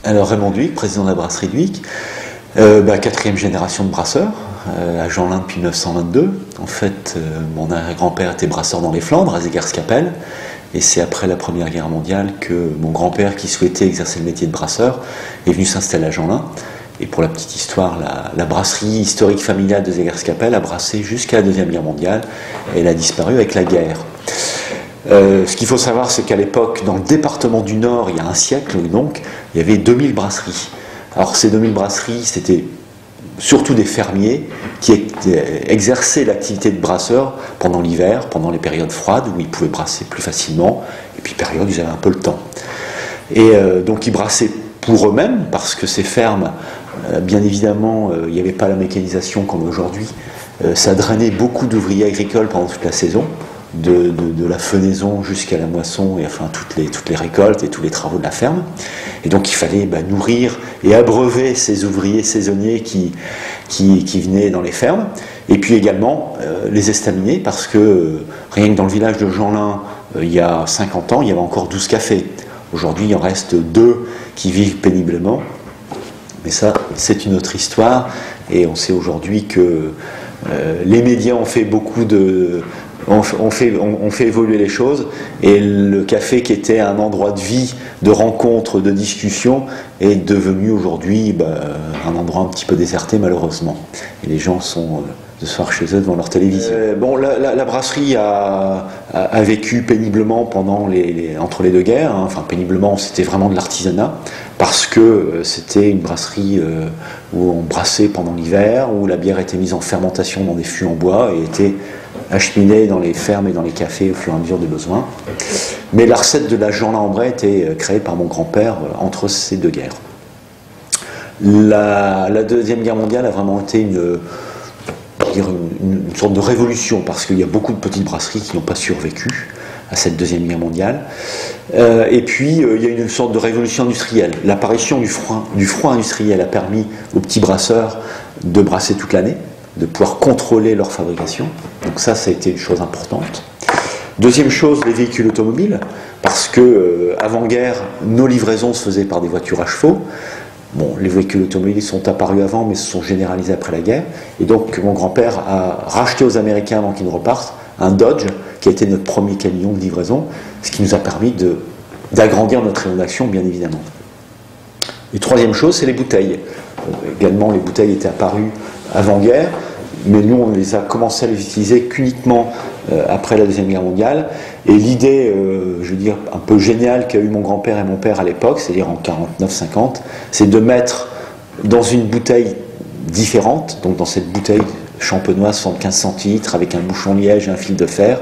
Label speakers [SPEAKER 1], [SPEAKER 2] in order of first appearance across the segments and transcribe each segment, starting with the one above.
[SPEAKER 1] Alors Raymond Dhuicq, président de la brasserie Dhuicq, quatrième génération de brasseurs, à Jeanlin depuis 1922. En fait, mon arrière-grand-père était brasseur dans les Flandres, à Zegerskapelle, et c'est après la Première Guerre mondiale que mon grand-père, qui souhaitait exercer le métier de brasseur, est venu s'installer à Jeanlin. Et pour la petite histoire, la brasserie historique familiale de Zegerskapelle a brassé jusqu'à la Deuxième Guerre mondiale, et elle a disparu avec la guerre. Ce qu'il faut savoir, c'est qu'à l'époque, dans le département du Nord, il y a un siècle, donc, il y avait 2000 brasseries. Alors ces 2000 brasseries, c'était surtout des fermiers qui exerçaient l'activité de brasseur pendant l'hiver, pendant les périodes froides, où ils pouvaient brasser plus facilement, et puis période où ils avaient un peu le temps. Et donc ils brassaient pour eux-mêmes, parce que ces fermes, bien évidemment, il n'y avait pas la mécanisation comme aujourd'hui, ça drainait beaucoup d'ouvriers agricoles pendant toute la saison, de la fenaison jusqu'à la moisson, et enfin toutes les récoltes et tous les travaux de la ferme. Et donc il fallait nourrir et abreuver ces ouvriers saisonniers qui venaient dans les fermes, et puis également les estaminer, parce que rien que dans le village de Jeanlin, il y a 50 ans, il y avait encore 12 cafés. Aujourd'hui, il en reste 2 qui vivent péniblement, mais ça, c'est une autre histoire, et on sait aujourd'hui que les médias ont fait beaucoup on fait évoluer les choses, et le café qui était un endroit de vie, de rencontre, de discussion, est devenu aujourd'hui un endroit un petit peu déserté, malheureusement. Et les gens sont de soir chez eux devant leur télévision. La brasserie a vécu péniblement entre les deux guerres, hein. Enfin péniblement, c'était vraiment de l'artisanat, parce que c'était une brasserie où on brassait pendant l'hiver, où la bière était mise en fermentation dans des fûts en bois et était acheminée dans les fermes et dans les cafés au fur et à mesure des besoins. Mais la recette de la Jeanlin-en-Bray était créée par mon grand-père entre ces deux guerres. La Deuxième Guerre mondiale a vraiment été une sorte de révolution, parce qu'il y a beaucoup de petites brasseries qui n'ont pas survécu à cette Deuxième Guerre mondiale. Et puis, il y a une sorte de révolution industrielle. L'apparition du froid industriel a permis aux petits brasseurs de brasser toute l'année, de pouvoir contrôler leur fabrication. Donc ça a été une chose importante. Deuxième chose, les véhicules automobiles, parce que avant-guerre, nos livraisons se faisaient par des voitures à chevaux. Bon, les véhicules automobiles sont apparus avant, mais se sont généralisés après la guerre. Et donc, mon grand-père a racheté aux Américains, avant qu'ils ne repartent, un Dodge, qui a été notre premier camion de livraison, ce qui nous a permis d'agrandir notre rayon d'action, bien évidemment. Et troisième chose, c'est les bouteilles. Également, les bouteilles étaient apparues avant-guerre, mais nous, on les a commencé à les utiliser qu'uniquement après la Deuxième Guerre mondiale. Et l'idée, je veux dire, un peu géniale qu'a eu mon grand-père et mon père à l'époque, c'est-à-dire en 49-50, c'est de mettre dans une bouteille différente, donc dans cette bouteille champenoise 75 centilitres avec un bouchon liège et un fil de fer,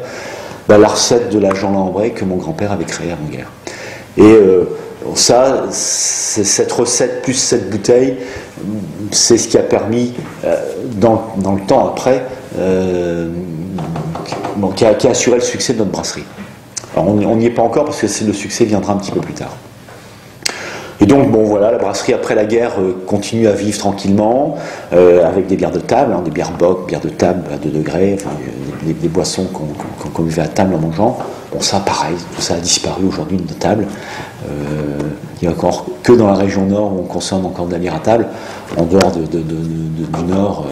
[SPEAKER 1] la recette de la Jeanlin-en-Bray que mon grand-père avait créée avant-guerre. Et ça, cette recette plus cette bouteille, c'est ce qui a permis, dans le temps après, qui a assuré le succès de notre brasserie. Alors on n'y est pas encore, parce que le succès viendra un petit peu plus tard. Et donc, bon voilà, la brasserie après la guerre continue à vivre tranquillement, avec des bières de table, des bières bock, bières de table à 2 degrés, enfin, des boissons qu'on buvait à table en mangeant. Bon, ça, pareil, tout ça a disparu aujourd'hui de nos tables. Il n'y a encore que dans la région nord où on consomme encore de la bière à table. En dehors du nord,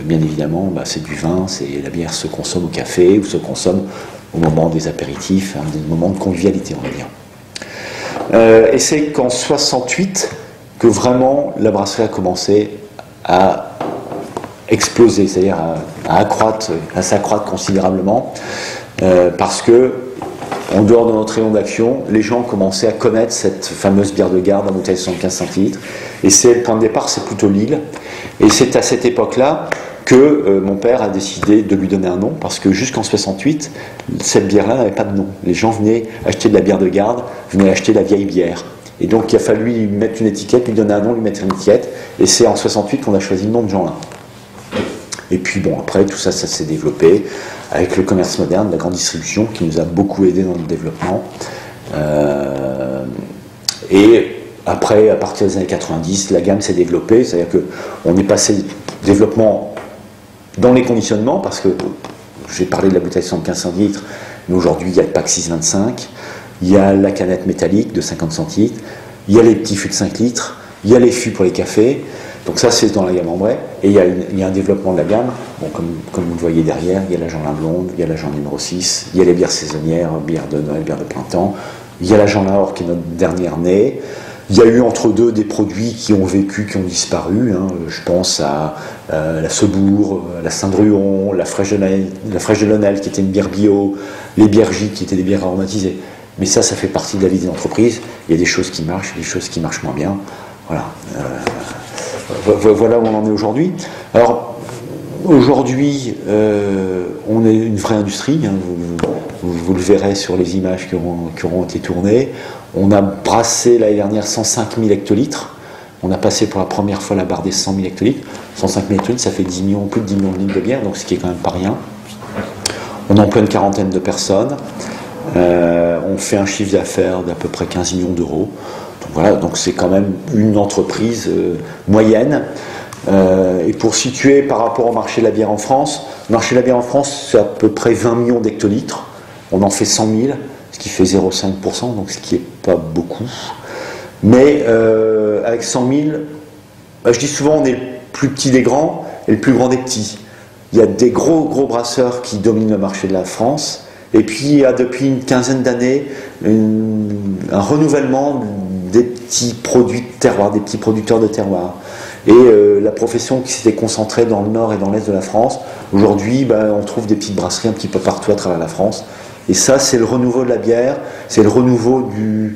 [SPEAKER 1] bien évidemment, c'est du vin, la bière se consomme au café ou se consomme au moment des apéritifs, des moments de convivialité, on va dire. Et c'est qu'en 68 que vraiment la brasserie a commencé à exploser, c'est-à-dire à s'accroître considérablement, parce que en dehors de notre rayon d'action, les gens commençaient à connaître cette fameuse bière de garde à bouteille 75 centilitres, et c'est le point de départ, c'est plutôt Lille, et c'est à cette époque-là que mon père a décidé de lui donner un nom, parce que jusqu'en 68, cette bière-là n'avait pas de nom. Les gens venaient acheter de la bière de garde, venaient acheter la vieille bière. Et donc il a fallu lui mettre une étiquette, lui donner un nom, lui mettre une étiquette, et c'est en 68 qu'on a choisi le nom de Jeanlin. Et puis bon, après tout ça s'est développé avec le commerce moderne, la grande distribution, qui nous a beaucoup aidé dans le développement. Et après, à partir des années 90, la gamme s'est développée, c'est-à-dire qu'on est passé du développement dans les conditionnements, parce que j'ai parlé de la bouteille 75 centilitres, mais aujourd'hui il y a le pack 6,25, il y a la canette métallique de 50 centilitres, il y a les petits fûts de 5 litres, il y a les fûts pour les cafés. Donc ça, c'est dans la gamme ambrée. Et il y a un développement de la gamme. Bon, comme vous le voyez derrière, il y a la Jeanlin blonde, il y a la Jeanlin numéro 6, il y a les bières saisonnières, bières de Noël, bières de printemps. Il y a la Jeanlin Or qui est notre dernière née. Il y a eu entre deux des produits qui ont vécu, qui ont disparu. Hein. Je pense à la Sebourg, la Saint-Druon, la Fraîche de Lonel qui était une bière bio, les bières J qui étaient des bières aromatisées. Mais ça fait partie de la vie des entreprises. Il y a des choses qui marchent, des choses qui marchent moins bien. Voilà. Voilà où on en est aujourd'hui. Alors, aujourd'hui, on est une vraie industrie. Hein. Vous le verrez sur les images qui auront été tournées. On a brassé l'année dernière 105 000 hectolitres. On a passé pour la première fois la barre des 100 000 hectolitres. 105 000 hectolitres, ça fait plus de 10 millions de litres de bière, donc ce qui est quand même pas rien. On emploie une quarantaine de personnes. On fait un chiffre d'affaires d'à peu près 15 millions d'euros. Donc voilà, donc c'est quand même une entreprise moyenne. Et pour situer par rapport au marché de la bière en France, le marché de la bière en France, c'est à peu près 20 millions d'hectolitres. On en fait 100 000, ce qui fait 0,5%, donc ce qui n'est pas beaucoup. Mais avec 100 000, je dis souvent on est le plus petit des grands et le plus grand des petits. Il y a des gros brasseurs qui dominent le marché de la France. Et puis il y a depuis une quinzaine d'années un renouvellement des petits produits de terroir, des petits producteurs de terroir. Et la profession qui s'était concentrée dans le nord et dans l'est de la France, aujourd'hui on trouve des petites brasseries un petit peu partout à travers la France. Et ça, c'est le renouveau de la bière, c'est le renouveau du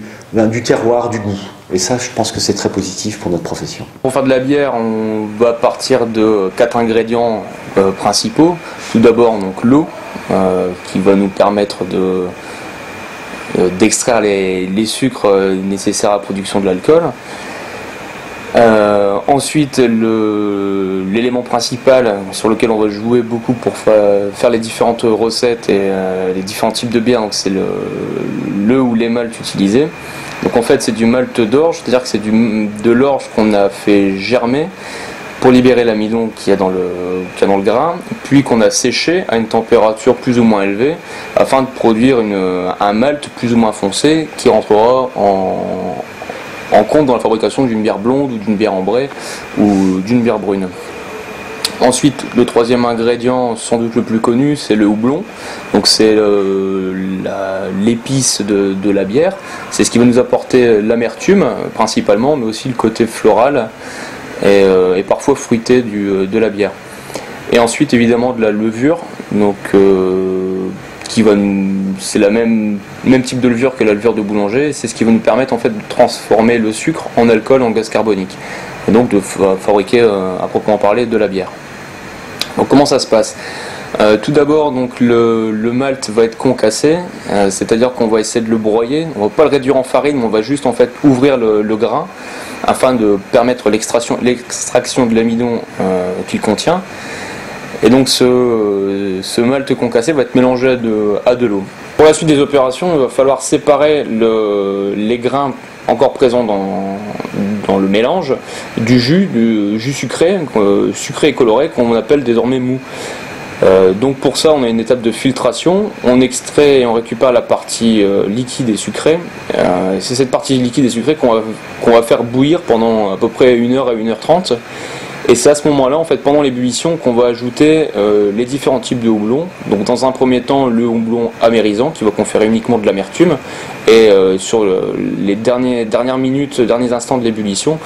[SPEAKER 1] terroir, du goût. Et ça, je pense que c'est très positif pour notre profession.
[SPEAKER 2] Pour faire de la bière, on va partir de 4 ingrédients principaux. Tout d'abord, donc l'eau, qui va nous permettre d'extraire les sucres nécessaires à la production de l'alcool. Ensuite, l'élément principal sur lequel on va jouer beaucoup pour faire les différentes recettes et les différents types de bière, donc c'est le ou les maltes utilisés. Donc en fait c'est du malt d'orge, c'est-à-dire que c'est de l'orge qu'on a fait germer pour libérer l'amidon qu'il y a dans le grain, puis qu'on a séché à une température plus ou moins élevée afin de produire un malt plus ou moins foncé qui rentrera en compte dans la fabrication d'une bière blonde ou d'une bière ambrée ou d'une bière brune. Ensuite, le troisième ingrédient, sans doute le plus connu, c'est le houblon. Donc c'est l'épice de la bière. C'est ce qui va nous apporter l'amertume principalement, mais aussi le côté floral et parfois fruité de la bière. Et ensuite, évidemment, de la levure. Donc c'est le même type de levure que la levure de boulanger. C'est ce qui va nous permettre en fait de transformer le sucre en alcool, en gaz carbonique, et donc de fabriquer à proprement parler de la bière. Donc comment ça se passe? Tout d'abord, donc le malt va être concassé, c'est-à-dire qu'on va essayer de le broyer. On ne va pas le réduire en farine, mais on va juste en fait ouvrir le grain afin de permettre l'extraction de l'amidon qu'il contient. Et donc ce malt concassé va être mélangé à de l'eau. Pour la suite des opérations, il va falloir séparer les grains encore présents dans le mélange du jus sucré et coloré qu'on appelle désormais mou. Donc pour ça on a une étape de filtration, on extrait et on récupère la partie liquide et sucrée. C'est cette partie liquide et sucrée qu'on va faire bouillir pendant à peu près 1h à 1h30. Et c'est à ce moment-là, en fait, pendant l'ébullition, qu'on va ajouter les différents types de houblon. Donc dans un premier temps, le houblon amérisant, qui va conférer uniquement de l'amertume. Et sur les dernières minutes, derniers instants de l'ébullition,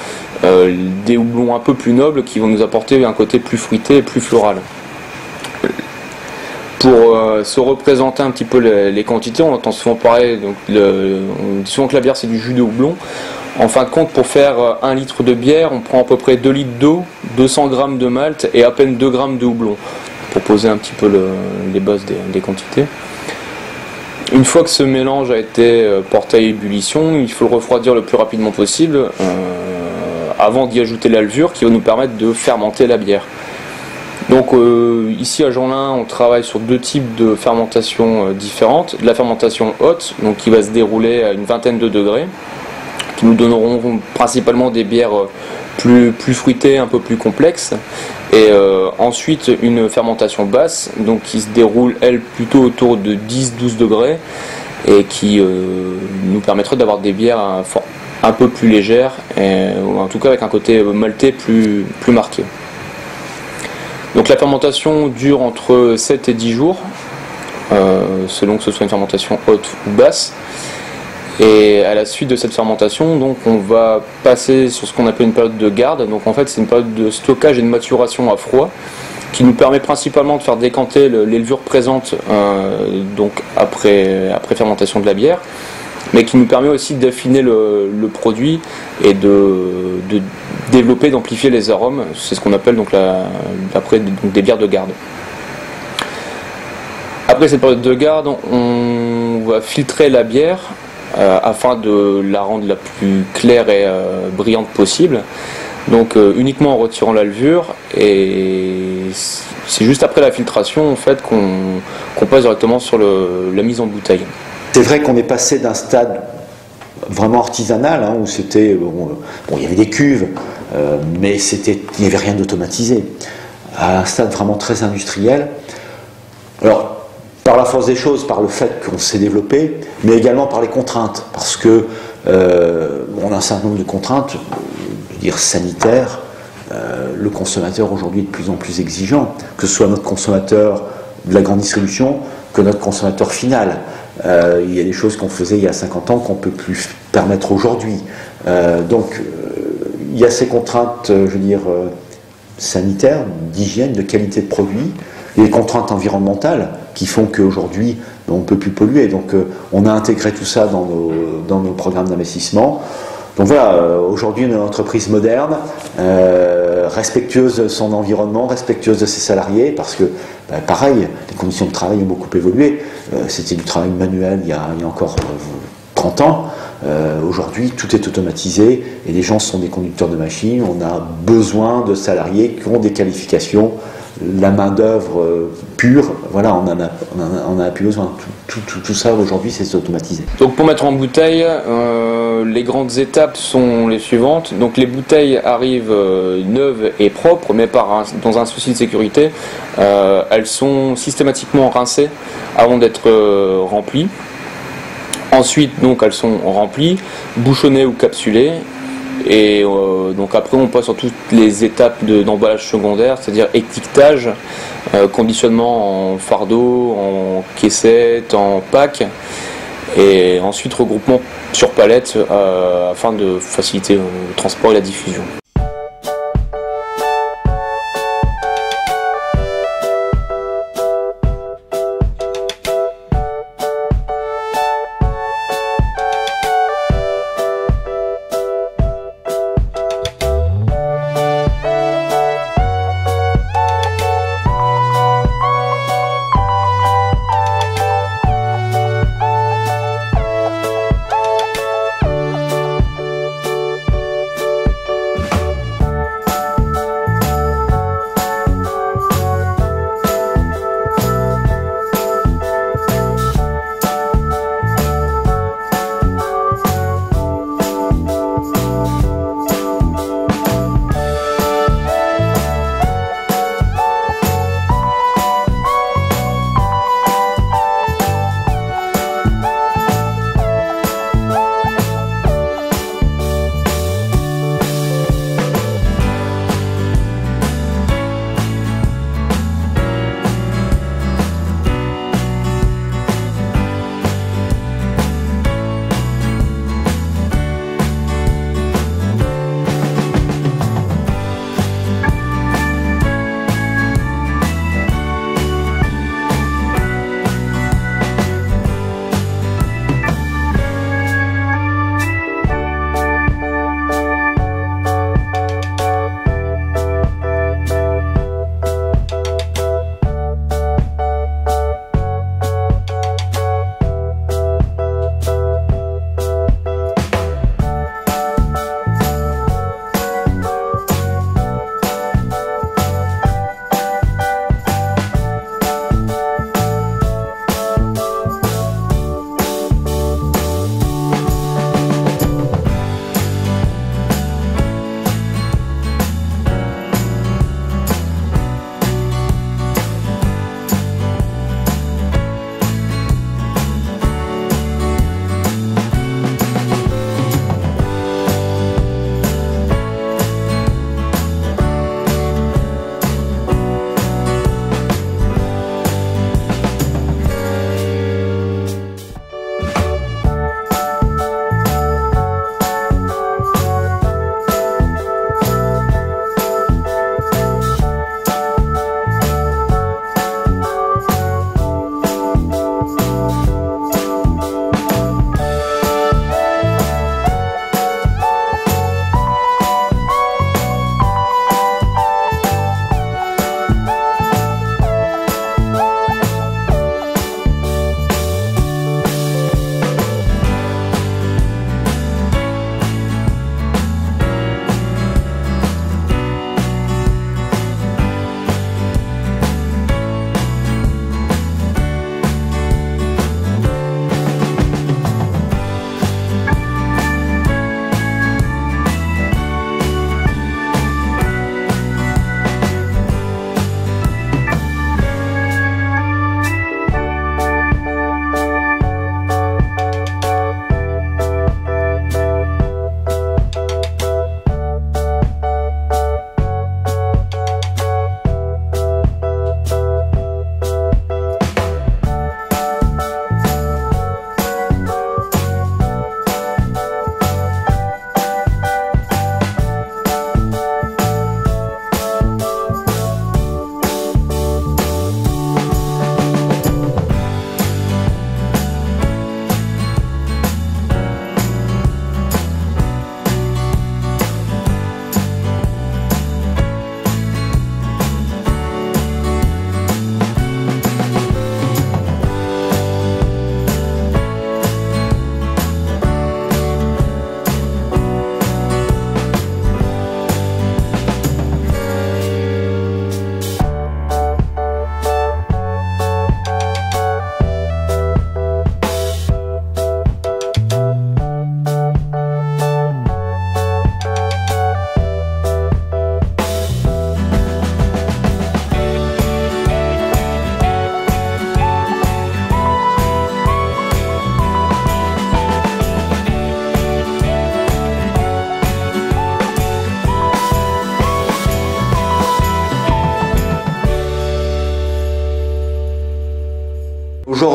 [SPEAKER 2] des houblons un peu plus nobles qui vont nous apporter un côté plus fruité et plus floral. Pour se représenter un petit peu les quantités, on entend souvent parler, donc on dit souvent que la bière c'est du jus de houblon. En fin de compte, pour faire 1 litre de bière, on prend à peu près 2 litres d'eau, 200 g de malt et à peine 2 g de houblon, pour poser un petit peu les bases des quantités. Une fois que ce mélange a été porté à ébullition, il faut le refroidir le plus rapidement possible avant d'y ajouter la levure qui va nous permettre de fermenter la bière. Donc ici à Jeanlin, on travaille sur 2 types de fermentation différentes. La fermentation haute, donc qui va se dérouler à une vingtaine de degrés, qui nous donneront principalement des bières plus fruitées, un peu plus complexes. Et ensuite une fermentation basse, donc qui se déroule elle plutôt autour de 10-12 degrés et qui nous permettrait d'avoir des bières un peu plus légère, ou en tout cas avec un côté maltais plus marqué. Donc la fermentation dure entre 7 et 10 jours, selon que ce soit une fermentation haute ou basse. Et à la suite de cette fermentation, donc, on va passer sur ce qu'on appelle une période de garde. Donc en fait c'est une période de stockage et de maturation à froid qui nous permet principalement de faire décanter les levures présentes donc après fermentation de la bière, mais qui nous permet aussi d'affiner le produit et de développer, d'amplifier les arômes. C'est ce qu'on appelle donc des bières de garde. Après cette période de garde, on va filtrer la bière afin de la rendre la plus claire et brillante possible. Donc uniquement en retirant la levure, et c'est juste après la filtration en fait qu'on passe directement sur la mise en bouteille.
[SPEAKER 1] C'est vrai qu'on est passé d'un stade vraiment artisanal, où c'était il y avait des cuves, mais il n'y avait rien d'automatisé, à un stade vraiment très industriel. Alors par la force des choses, par le fait qu'on s'est développé, mais également par les contraintes, parce que on a un certain nombre de contraintes, je veux dire sanitaires. Le consommateur aujourd'hui est de plus en plus exigeant, que ce soit notre consommateur de la grande distribution que notre consommateur final. Il y a des choses qu'on faisait il y a 50 ans qu'on ne peut plus permettre aujourd'hui. Donc il y a ces contraintes, je veux dire, sanitaires, d'hygiène, de qualité de produit, et les contraintes environnementales qui font qu'aujourd'hui on ne peut plus polluer. Donc on a intégré tout ça dans nos programmes d'investissement. Donc voilà, aujourd'hui on est une entreprise moderne, respectueuse de son environnement, respectueuse de ses salariés, parce que pareil, les conditions de travail ont beaucoup évolué. C'était du travail manuel il y a encore 30 ans. Aujourd'hui tout est automatisé et les gens sont des conducteurs de machines. On a besoin de salariés qui ont des qualifications, la main d'œuvre pure, voilà, on en a plus besoin. Tout ça aujourd'hui c'est automatisé.
[SPEAKER 2] Donc pour mettre en bouteille, les grandes étapes sont les suivantes. Donc les bouteilles arrivent neuves et propres, mais dans un souci de sécurité, elles sont systématiquement rincées avant d'être remplies. Ensuite donc elles sont remplies, bouchonnées ou capsulées. Et donc après on passe sur toutes les étapes d'emballage secondaire, c'est-à-dire étiquetage, conditionnement en fardeau, en caissette, en pack, et ensuite regroupement sur palette afin de faciliter le transport et la diffusion.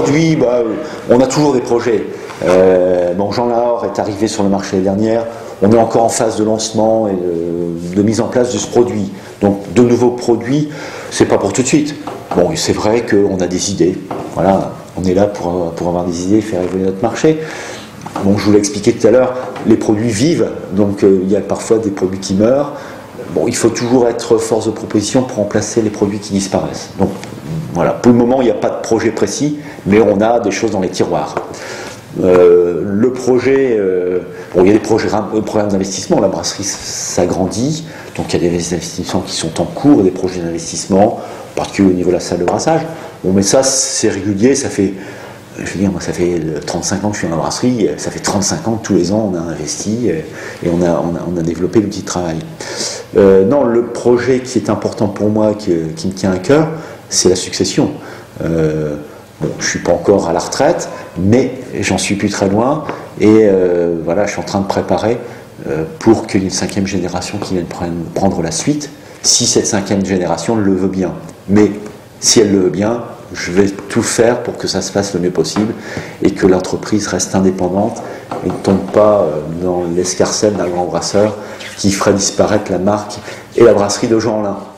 [SPEAKER 1] produits, on a toujours des projets. Jean Lahore est arrivé sur le marché l'année dernière. On est encore en phase de lancement et de mise en place de ce produit. Donc de nouveaux produits, c'est pas pour tout de suite. Bon, c'est vrai qu'on a des idées. Voilà, on est là pour avoir des idées et faire évoluer notre marché. Bon, je vous l'ai expliqué tout à l'heure, les produits vivent, donc il y a parfois des produits qui meurent. Bon, il faut toujours être force de proposition pour remplacer les produits qui disparaissent. Donc voilà, pour le moment, il n'y a pas de projet précis, mais on a des choses dans les tiroirs. Le projet, il y a des programmes d'investissement, la brasserie s'agrandit, donc il y a des investissements qui sont en cours, des projets d'investissement, en particulier au niveau de la salle de brassage. Bon, mais ça, c'est régulier, ça fait 35 ans que je suis dans la brasserie, ça fait 35 ans que tous les ans on a investi et on a développé l'outil de travail. Non, le projet qui est important pour moi, qui me tient à cœur, c'est la succession. Bon, je ne suis pas encore à la retraite, mais j'en suis plus très loin et voilà, je suis en train de préparer pour qu'il y ait une 5e génération qui vienne prendre la suite, si cette 5e génération le veut bien. Mais si elle le veut bien, je vais tout faire pour que ça se fasse le mieux possible et que l'entreprise reste indépendante et ne tombe pas dans l'escarcelle d'un grand brasseur qui ferait disparaître la marque et la brasserie de Jean Lahore.